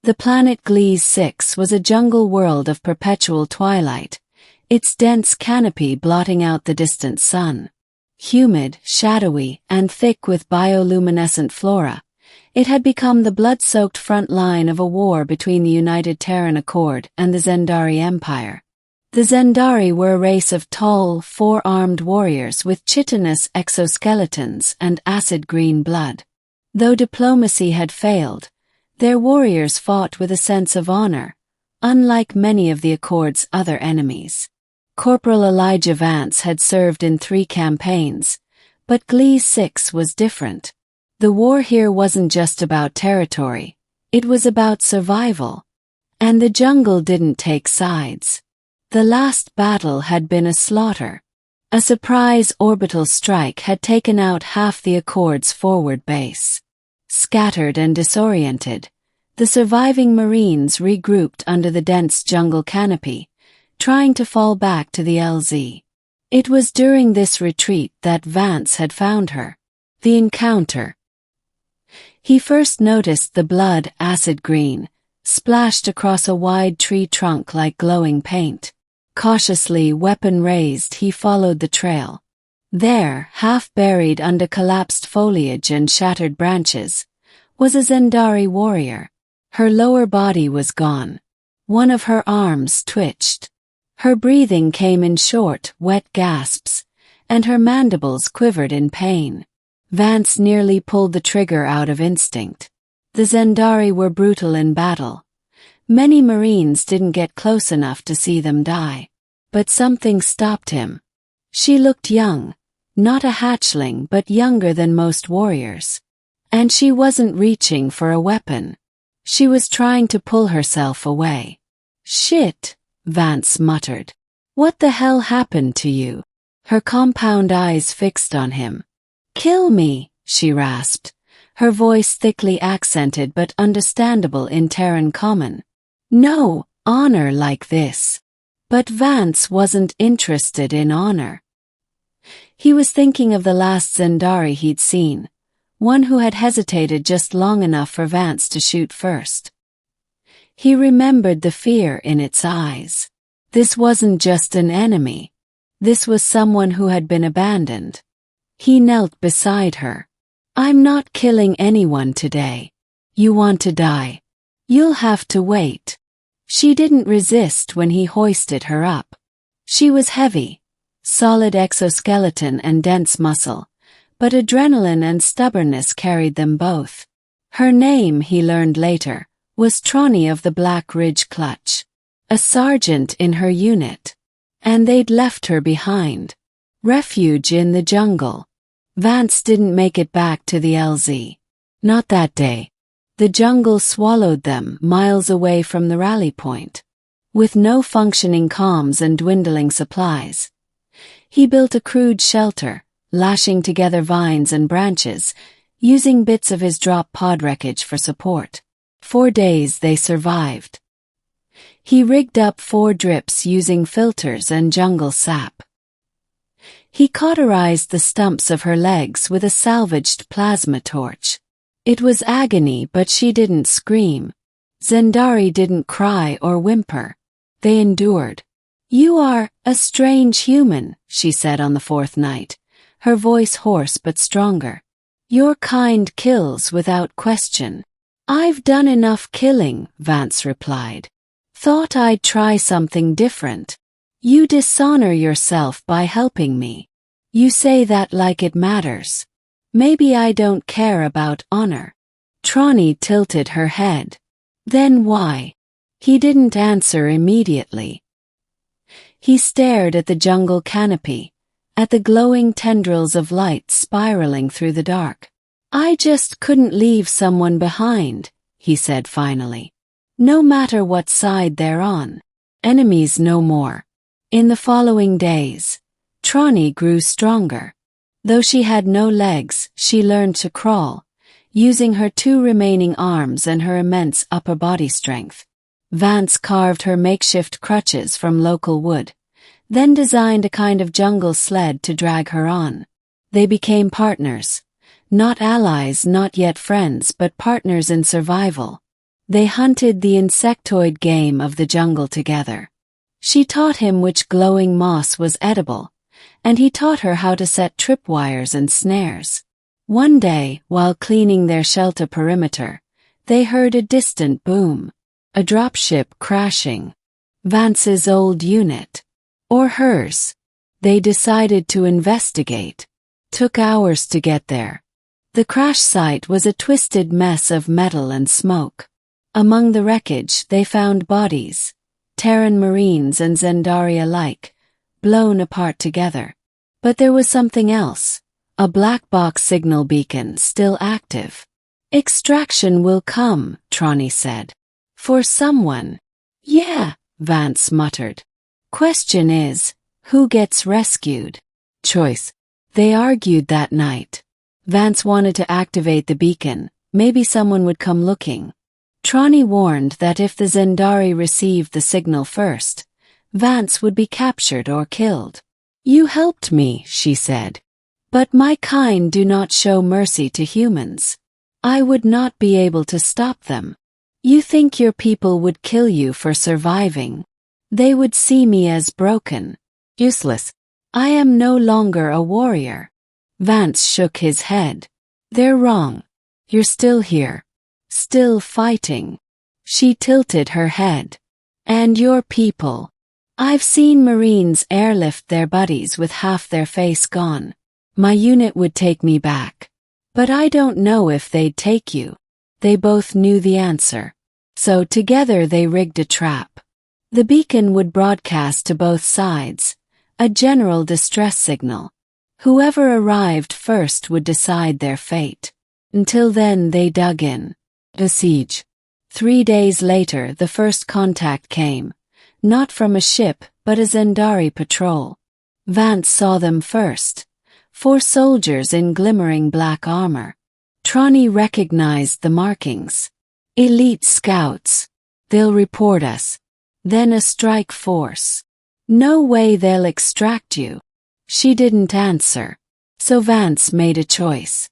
The planet Gliese 6 was a jungle world of perpetual twilight, its dense canopy blotting out the distant sun. Humid, shadowy, and thick with bioluminescent flora, it had become the blood-soaked front line of a war between the United Terran Accord and the Zendari Empire. The Zendari were a race of tall, four-armed warriors with chitinous exoskeletons and acid-green blood. Though diplomacy had failed, their warriors fought with a sense of honor, unlike many of the Accord's other enemies. Corporal Elijah Vance had served in 3 campaigns, but Gliese 6 was different. The war here wasn't just about territory, it was about survival. And the jungle didn't take sides. The last battle had been a slaughter. A surprise orbital strike had taken out half the Accord's forward base. Scattered and disoriented, the surviving Marines regrouped under the dense jungle canopy, trying to fall back to the LZ. It was during this retreat that Vance had found her. The encounter. He first noticed the blood, acid green, splashed across a wide tree trunk like glowing paint. Cautiously, weapon raised, he followed the trail. There, half buried under collapsed foliage and shattered branches, was a Zendari warrior. Her lower body was gone. One of her arms twitched. Her breathing came in short, wet gasps, and her mandibles quivered in pain. Vance nearly pulled the trigger out of instinct. The Zendari were brutal in battle. Many Marines didn't get close enough to see them die. But something stopped him. She looked young, not a hatchling but younger than most warriors. And she wasn't reaching for a weapon. She was trying to pull herself away. "Shit," Vance muttered. "What the hell happened to you?" Her compound eyes fixed on him. "Kill me," she rasped, her voice thickly accented but understandable in Terran common. "No honor like this." But Vance wasn't interested in honor. He was thinking of the last Zendari he'd seen, one who had hesitated just long enough for Vance to shoot first. He remembered the fear in its eyes. This wasn't just an enemy. This was someone who had been abandoned. He knelt beside her. "I'm not killing anyone today. You want to die? You'll have to wait." She didn't resist when he hoisted her up. She was heavy, solid exoskeleton and dense muscle, but adrenaline and stubbornness carried them both. Her name, he learned later, was Trani of the Black Ridge Clutch, a sergeant in her unit. And they'd left her behind. Refuge in the jungle. Vance didn't make it back to the LZ. Not that day. The jungle swallowed them miles away from the rally point. With no functioning comms and dwindling supplies. He built a crude shelter, lashing together vines and branches, using bits of his drop pod wreckage for support. 4 days they survived. He rigged up 4 drips using filters and jungle sap. He cauterized the stumps of her legs with a salvaged plasma torch. It was agony, but she didn't scream. Zendari didn't cry or whimper. They endured. "You are a strange human," she said on the 4th night, her voice hoarse but stronger. "Your kind kills without question." "I've done enough killing," Vance replied. "Thought I'd try something different." "You dishonor yourself by helping me. You say that like it matters. Maybe I don't care about honor." Trani tilted her head. "Then why?" He didn't answer immediately. He stared at the jungle canopy, at the glowing tendrils of light spiraling through the dark. "I just couldn't leave someone behind," he said finally. "No matter what side they're on. Enemies no more." In the following days, Trani grew stronger. Though she had no legs, she learned to crawl, using her 2 remaining arms and her immense upper body strength. Vance carved her makeshift crutches from local wood, then designed a kind of jungle sled to drag her on. They became partners. Not allies, not yet friends, but partners in survival. They hunted the insectoid game of the jungle together. She taught him which glowing moss was edible, and he taught her how to set tripwires and snares. One day, while cleaning their shelter perimeter, they heard a distant boom. A dropship crashing. Vance's old unit. Or hers. They decided to investigate. Took hours to get there. The crash site was a twisted mess of metal and smoke. Among the wreckage they found bodies, Terran Marines and Zendari alike, blown apart together. But there was something else, a black box signal beacon still active. Extraction will come, Trani said. For someone. Yeah, Vance muttered. Question is, who gets rescued? Choice. They argued that night. Vance wanted to activate the beacon, maybe someone would come looking. Trani warned that if the Zendari received the signal first, Vance would be captured or killed. You helped me, she said. But my kind do not show mercy to humans. I would not be able to stop them. You think your people would kill you for surviving. They would see me as broken. Useless. I am no longer a warrior. Vance shook his head. They're wrong. You're still here. Still fighting. She tilted her head. And your people. I've seen Marines airlift their buddies with half their face gone. My unit would take me back. But I don't know if they'd take you. They both knew the answer. So together they rigged a trap. The beacon would broadcast to both sides, a general distress signal. Whoever arrived first would decide their fate. Until then they dug in. The siege. 3 days later the first contact came, not from a ship but a Zendari patrol. Vance saw them first. 4 soldiers in glimmering black armor. Trani recognized the markings. Elite scouts. They'll report us. Then a strike force. No way they'll extract you. She didn't answer. So Vance made a choice.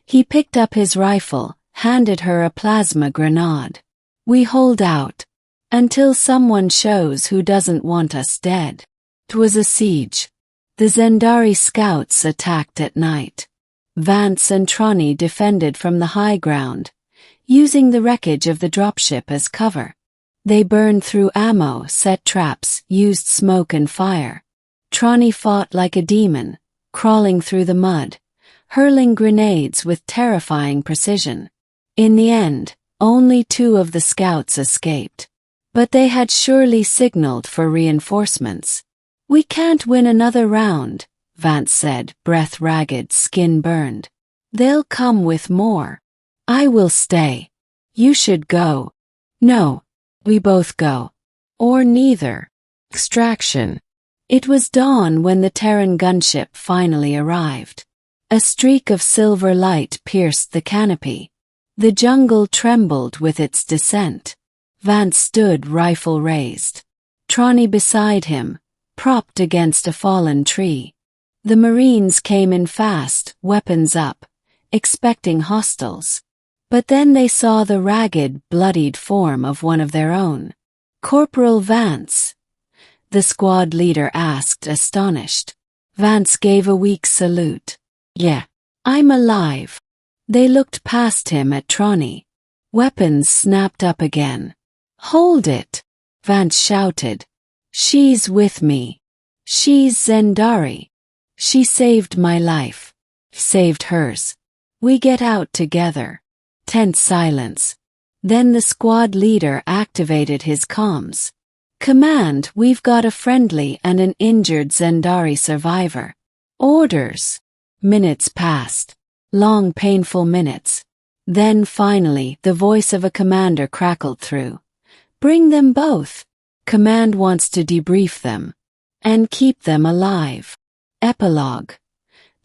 He picked up his rifle, handed her a plasma grenade. We hold out. Until someone shows who doesn't want us dead. 'Twas a siege. The Zendari scouts attacked at night. Vance and Trani defended from the high ground, using the wreckage of the dropship as cover. They burned through ammo, set traps, used smoke and fire. Trani fought like a demon, crawling through the mud, hurling grenades with terrifying precision. In the end, only 2 of the scouts escaped. But they had surely signaled for reinforcements. We can't win another round, Vance said, breath ragged, skin burned. They'll come with more. I will stay. You should go. No. We both go. Or neither. Extraction. It was dawn when the Terran gunship finally arrived. A streak of silver light pierced the canopy. The jungle trembled with its descent. Vance stood, rifle raised. Trani beside him, propped against a fallen tree. The Marines came in fast, weapons up, expecting hostiles. But then they saw the ragged, bloodied form of one of their own. Corporal Vance. The squad leader asked, astonished. Vance gave a weak salute. Yeah, I'm alive. They looked past him at Trani. Weapons snapped up again. Hold it, Vance shouted. She's with me. She's Zendari. She saved my life. Saved hers. We get out together. Tense silence. Then the squad leader activated his comms. Command, we've got a friendly and an injured Zendari survivor. Orders. Minutes passed. Long, painful minutes. Then finally, the voice of a commander crackled through. Bring them both. Command wants to debrief them. And keep them alive. Epilogue.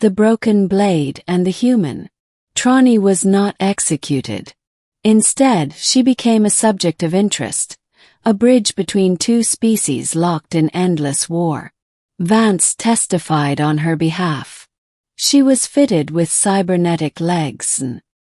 The broken blade and the human. Trani was not executed. Instead, she became a subject of interest, a bridge between 2 species locked in endless war. Vance testified on her behalf. She was fitted with cybernetic legs and